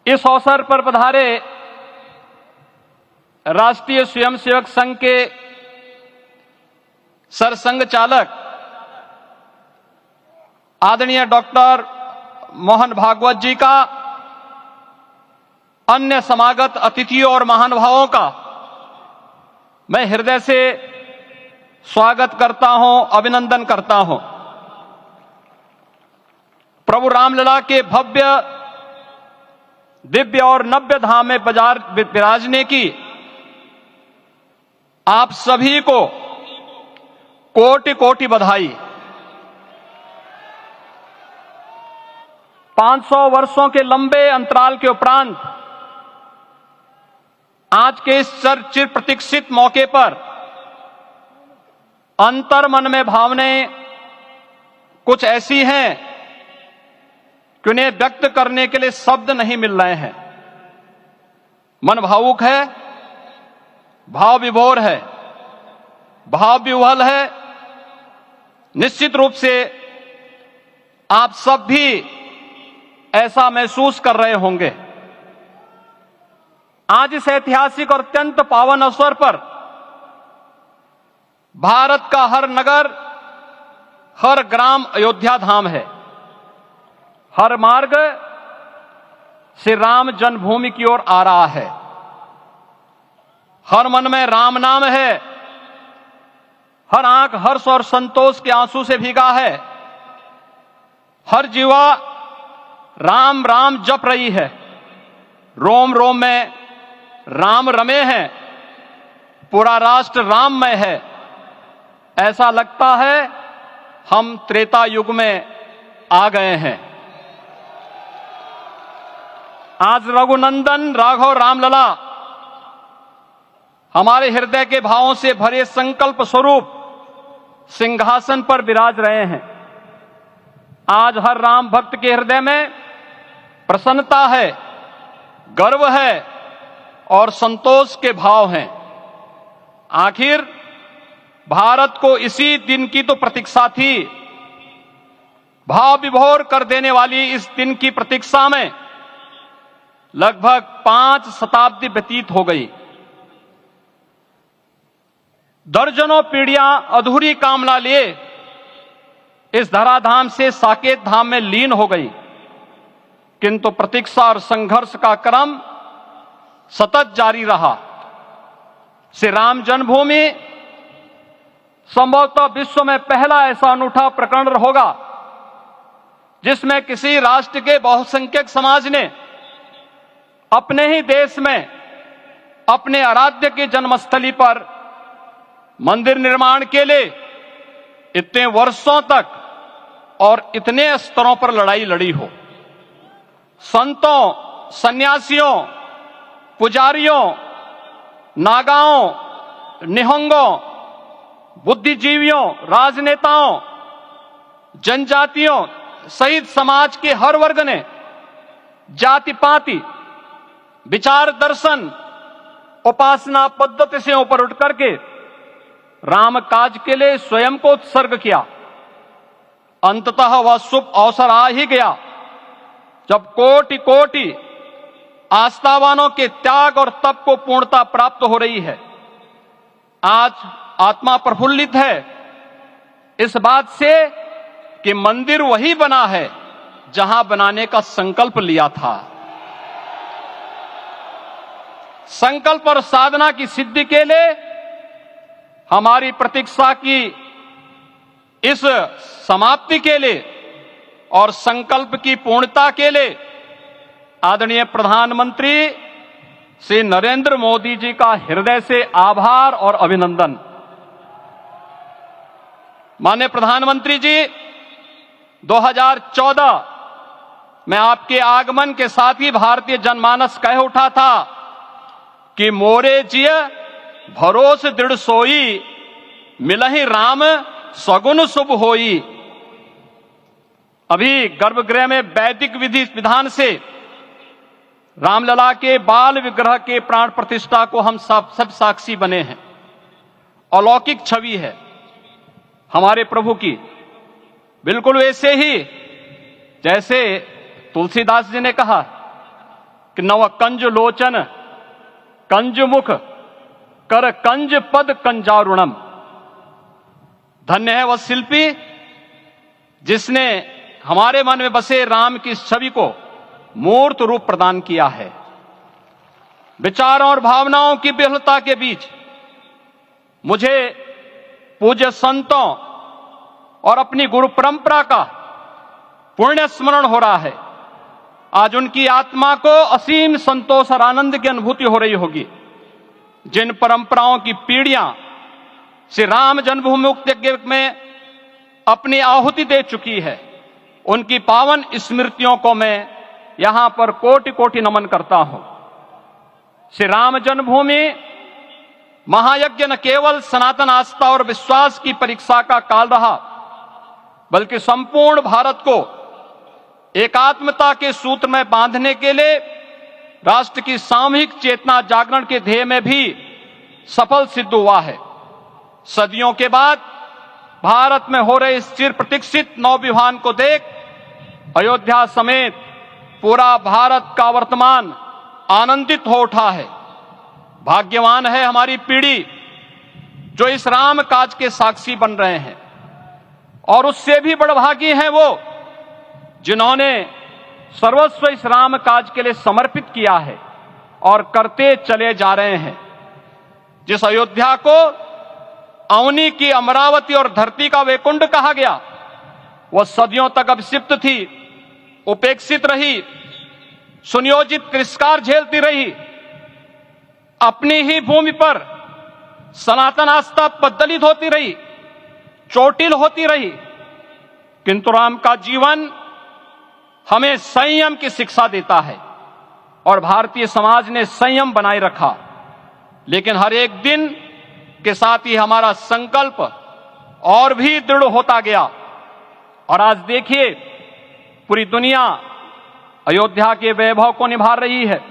इस अवसर पर पधारे राष्ट्रीय स्वयंसेवक संघ के सरसंघ चालक आदरणीय डॉक्टर मोहन भागवत जी का, अन्य समागत अतिथियों और महानुभावों का मैं हृदय से स्वागत करता हूं, अभिनंदन करता हूं। प्रभु रामलला के भव्य, दिव्य और नव्य धाम में विराजने की आप सभी को कोटि कोटि बधाई। 500 वर्षों के लंबे अंतराल के उपरांत आज के इस चिर प्रतीक्षित मौके पर अंतर मन में भावनाएं कुछ ऐसी हैं कि उन्हें व्यक्त करने के लिए शब्द नहीं मिल रहे हैं। मन भावुक है, भाव विभोर है, भाव विह्वल है। निश्चित रूप से आप सब भी ऐसा महसूस कर रहे होंगे। आज इस ऐतिहासिक और अत्यंत पावन अवसर पर भारत का हर नगर, हर ग्राम अयोध्या धाम है। हर मार्ग श्री राम जन्मभूमि की ओर आ रहा है। हर मन में राम नाम है। हर आंख हर्ष और संतोष के आंसू से भीगा है। हर जीवा राम राम जप रही है। रोम रोम में राम रमे हैं। पूरा राष्ट्र राममय है। ऐसा लगता है हम त्रेता युग में आ गए हैं। आज रघुनंदन राघव रामलला हमारे हृदय के भावों से भरे संकल्प स्वरूप सिंहासन पर विराज रहे हैं। आज हर राम भक्त के हृदय में प्रसन्नता है, गर्व है और संतोष के भाव हैं। आखिर भारत को इसी दिन की तो प्रतीक्षा थी। भाव विभोर कर देने वाली इस दिन की प्रतीक्षा में लगभग 5 शताब्दी व्यतीत हो गई। दर्जनों पीढ़ियां अधूरी कामना लिए इस धराधाम से साकेत धाम में लीन हो गई, किंतु प्रतीक्षा और संघर्ष का क्रम सतत जारी रहा। श्री राम जन्मभूमि संभवतः विश्व में पहला ऐसा अनूठा प्रकरण होगा जिसमें किसी राष्ट्र के बहुसंख्यक समाज ने अपने ही देश में अपने आराध्य की जन्मस्थली पर मंदिर निर्माण के लिए इतने वर्षों तक और इतने स्तरों पर लड़ाई लड़ी हो। संतों, सन्यासियों, पुजारियों, नागाओं, निहंगों, बुद्धिजीवियों, राजनेताओं, जनजातियों सहित समाज के हर वर्ग ने जाति पाति, विचार दर्शन, उपासना पद्धति से ऊपर उठ करके राम काज के लिए स्वयं को उत्सर्ग किया। अंततः वह शुभ अवसर आ ही गया जब कोटि कोटि आस्थावानों के त्याग और तप को पूर्णता प्राप्त हो रही है। आज आत्मा प्रफुल्लित है इस बात से कि मंदिर वही बना है जहां बनाने का संकल्प लिया था। संकल्प और साधना की सिद्धि के लिए हमारी प्रतीक्षा की इस समाप्ति के लिए और संकल्प की पूर्णता के लिए आदरणीय प्रधानमंत्री श्री नरेंद्र मोदी जी का हृदय से आभार और अभिनंदन। माननीय प्रधानमंत्री जी, 2014 में आपके आगमन के साथ ही भारतीय जनमानस कह उठा था कि मोरे जिय भरोस दृढ़ सोई, मिलहि राम सगुन शुभ होई। अभी गर्भगृह में वैदिक विधि विधान से रामलला के बाल विग्रह के प्राण प्रतिष्ठा को हम सब साक्षी बने हैं। अलौकिक छवि है हमारे प्रभु की, बिल्कुल वैसे ही जैसे तुलसीदास जी ने कहा कि नव कंज लोचन कंज मुख कर कंज पद कंजारुणम। धन्य है वह शिल्पी जिसने हमारे मन में बसे राम की छवि को मूर्त रूप प्रदान किया है। विचारों और भावनाओं की विहलता के बीच मुझे पूज्य संतों और अपनी गुरु परंपरा का पुण्य स्मरण हो रहा है। आज उनकी आत्मा को असीम संतोष और आनंद की अनुभूति हो रही होगी। जिन परंपराओं की पीढ़ियां श्री राम जन्मभूमि मुक्ति यज्ञ में अपनी आहुति दे चुकी है, उनकी पावन स्मृतियों को मैं यहां पर कोटि कोटि नमन करता हूं। श्री राम जन्मभूमि महायज्ञ न केवल सनातन आस्था और विश्वास की परीक्षा का काल रहा, बल्कि संपूर्ण भारत को एकात्मता के सूत्र में बांधने के लिए राष्ट्र की सामूहिक चेतना जागरण के ध्येय में भी सफल सिद्ध हुआ है। सदियों के बाद भारत में हो रहे इस चिर प्रतीक्षित नवविवाह को देख अयोध्या समेत पूरा भारत का वर्तमान आनंदित हो उठा है। भाग्यवान है हमारी पीढ़ी जो इस राम काज के साक्षी बन रहे हैं, और उससे भी बड़भागी हैं वो जिन्होंने सर्वस्व इस राम काज के लिए समर्पित किया है और करते चले जा रहे हैं। जिस अयोध्या को अवनी की अमरावती और धरती का वैकुंठ कहा गया, वह सदियों तक अभिषिप्त थी, उपेक्षित रही, सुनियोजित तिरस्कार झेलती रही। अपनी ही भूमि पर सनातन आस्था पद्दलित होती रही, चोटिल होती रही, किंतु राम का जीवन हमें संयम की शिक्षा देता है और भारतीय समाज ने संयम बनाए रखा। लेकिन हर एक दिन के साथ ही हमारा संकल्प और भी दृढ़ होता गया, और आज देखिए पूरी दुनिया अयोध्या के वैभव को निभा रही है।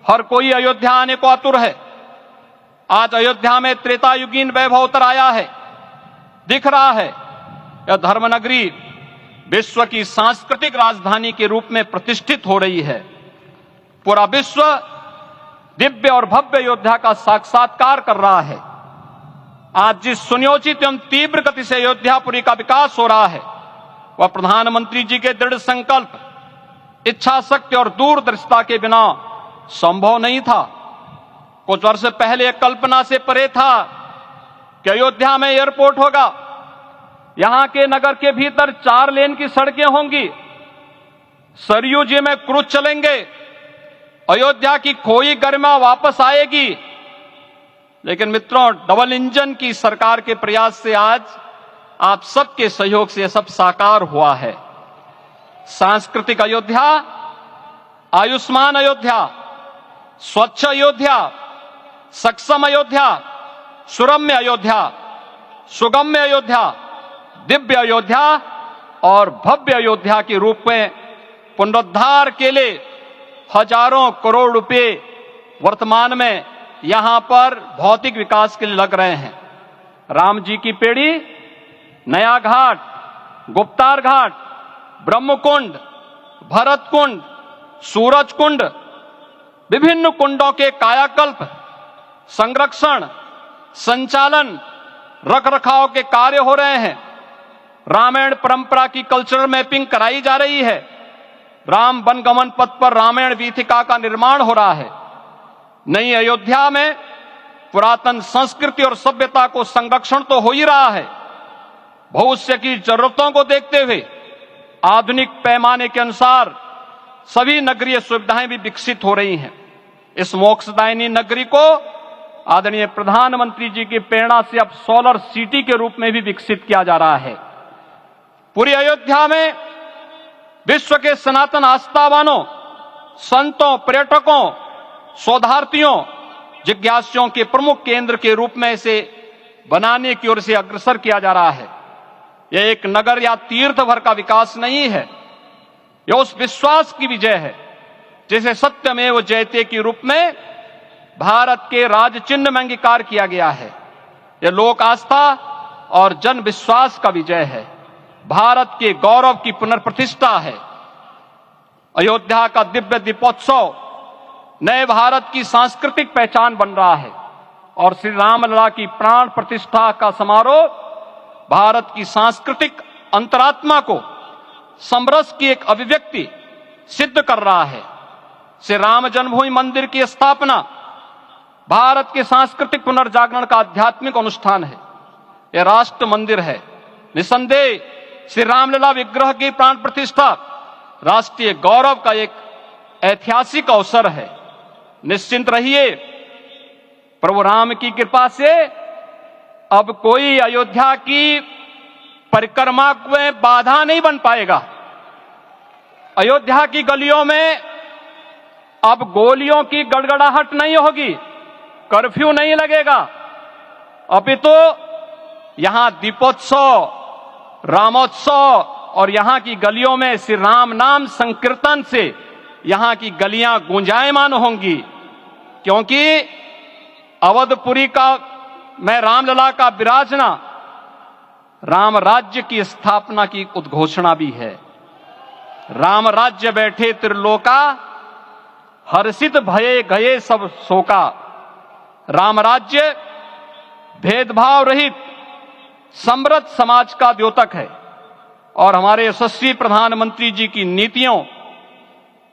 हर कोई अयोध्या आने को आतुर है। आज अयोध्या में त्रेतायुगीन वैभव उतर आया है, दिख रहा है। यह धर्मनगरी विश्व की सांस्कृतिक राजधानी के रूप में प्रतिष्ठित हो रही है। पूरा विश्व दिव्य और भव्य अयोध्या का साक्षात्कार कर रहा है। आज जिस सुनियोजित एवं तीव्र गति से अयोध्यापुरी का विकास हो रहा है, वह प्रधानमंत्री जी के दृढ़ संकल्प, इच्छा शक्ति और दूरदर्शिता के बिना संभव नहीं था। कुछ वर्ष पहले कल्पना से परे था कि अयोध्या में एयरपोर्ट होगा, यहां के नगर के भीतर 4 लेन की सड़कें होंगी, सरयू जी में क्रूज चलेंगे, अयोध्या की खोई गरिमा वापस आएगी। लेकिन मित्रों, डबल इंजन की सरकार के प्रयास से आज आप सबके सहयोग से यह सब साकार हुआ है। सांस्कृतिक अयोध्या, आयुष्मान अयोध्या, स्वच्छ अयोध्या, सक्षम अयोध्या, सुरम्य अयोध्या, सुगम्य अयोध्या, दिव्य अयोध्या और भव्य अयोध्या के रूप में पुनरुद्धार के लिए हजारों करोड़ रुपए वर्तमान में यहां पर भौतिक विकास के लिए लग रहे हैं। राम जी की पेड़ी, नया घाट, गुप्तार घाट, ब्रह्मकुंड, भरत कुंड, सूरज कुंड, विभिन्न कुंडों के कायाकल्प, संरक्षण, संचालन, रखरखाव के कार्य हो रहे हैं। रामायण परंपरा की कल्चरल मैपिंग कराई जा रही है। राम वनगमन पथ पर रामायण वीथिका का निर्माण हो रहा है। नई अयोध्या में पुरातन संस्कृति और सभ्यता को संरक्षण तो हो ही रहा है, भविष्य की जरूरतों को देखते हुए आधुनिक पैमाने के अनुसार सभी नगरीय सुविधाएं भी विकसित हो रही हैं। इस मोक्षदायिनी नगरी को आदरणीय प्रधानमंत्री जी की प्रेरणा से अब सोलर सिटी के रूप में भी विकसित किया जा रहा है। पूरी अयोध्या में विश्व के सनातन आस्थावानों, संतों, पर्यटकों, शोधार्थियों, जिज्ञासुओं के प्रमुख केंद्र के रूप में इसे बनाने की ओर से अग्रसर किया जा रहा है। यह एक नगर या तीर्थ भर का विकास नहीं है, यह उस विश्वास की विजय है जिसे सत्यमेव जयते के रूप में भारत के राज चिन्ह में अंगीकार किया गया है। यह लोक आस्था और जन विश्वास का विजय है, भारत के गौरव की पुनर्प्रतिष्ठा है। अयोध्या का दिव्य दीपोत्सव नए भारत की सांस्कृतिक पहचान बन रहा है और श्री रामलला की प्राण प्रतिष्ठा का समारोह भारत की सांस्कृतिक अंतरात्मा को समरस की एक अभिव्यक्ति सिद्ध कर रहा है। श्री राम जन्मभूमि मंदिर की स्थापना भारत के सांस्कृतिक पुनर्जागरण का आध्यात्मिक अनुष्ठान है। यह राष्ट्र मंदिर है। निसंदेह श्री रामलला विग्रह की प्राण प्रतिष्ठा राष्ट्रीय गौरव का एक ऐतिहासिक अवसर है। निश्चिंत रहिए, प्रभु राम की कृपा से अब कोई अयोध्या की परिक्रमा में बाधा नहीं बन पाएगा। अयोध्या की गलियों में अब गोलियों की गड़गड़ाहट नहीं होगी, कर्फ्यू नहीं लगेगा। अपितु यहां दीपोत्सव, रामोत्सव और यहां की गलियों में श्री राम नाम संकीर्तन से यहां की गलियां गूंजायमान होंगी, क्योंकि अवधपुरी का में रामलला का विराजना राम राज्य की स्थापना की उद्घोषणा भी है। राम राज्य बैठे त्रिलोका, हर्षित भये गए सब शोका। राम राज्य भेदभाव रहित समृद्ध समाज का द्योतक है और हमारे यशस्वी प्रधानमंत्री जी की नीतियों,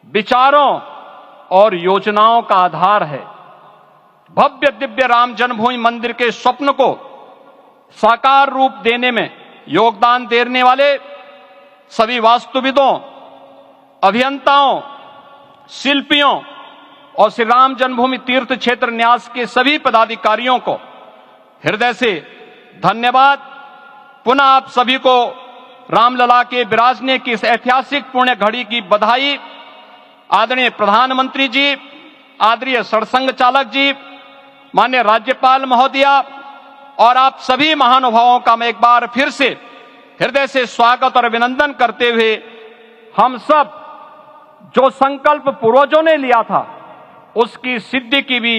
विचारों और योजनाओं का आधार है। भव्य दिव्य राम जन्मभूमि मंदिर के स्वप्न को साकार रूप देने में योगदान देने वाले सभी वास्तुविदों, अभियंताओं, शिल्पियों और श्री राम जन्मभूमि तीर्थ क्षेत्र न्यास के सभी पदाधिकारियों को हृदय से धन्यवाद। पुनः आप सभी को रामलला के विराजने की इस ऐतिहासिक पुण्य घड़ी की बधाई। आदरणीय प्रधानमंत्री जी, आदरणीय सरसंघ चालक जी, माननीय राज्यपाल महोदया और आप सभी महानुभावों का मैं एक बार फिर से हृदय से स्वागत और अभिनंदन करते हुए हम सब जो संकल्प पूर्वजों ने लिया था उसकी सिद्धि की भी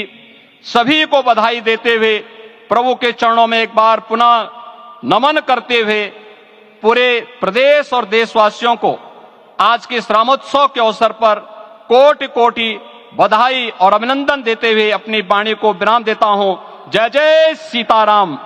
सभी को बधाई देते हुए प्रभु के चरणों में एक बार पुनः नमन करते हुए पूरे प्रदेश और देशवासियों को आज के इस रामोत्सव के अवसर पर कोटि कोटि बधाई और अभिनंदन देते हुए अपनी वाणी को विराम देता हूं। जय जय सीताराम।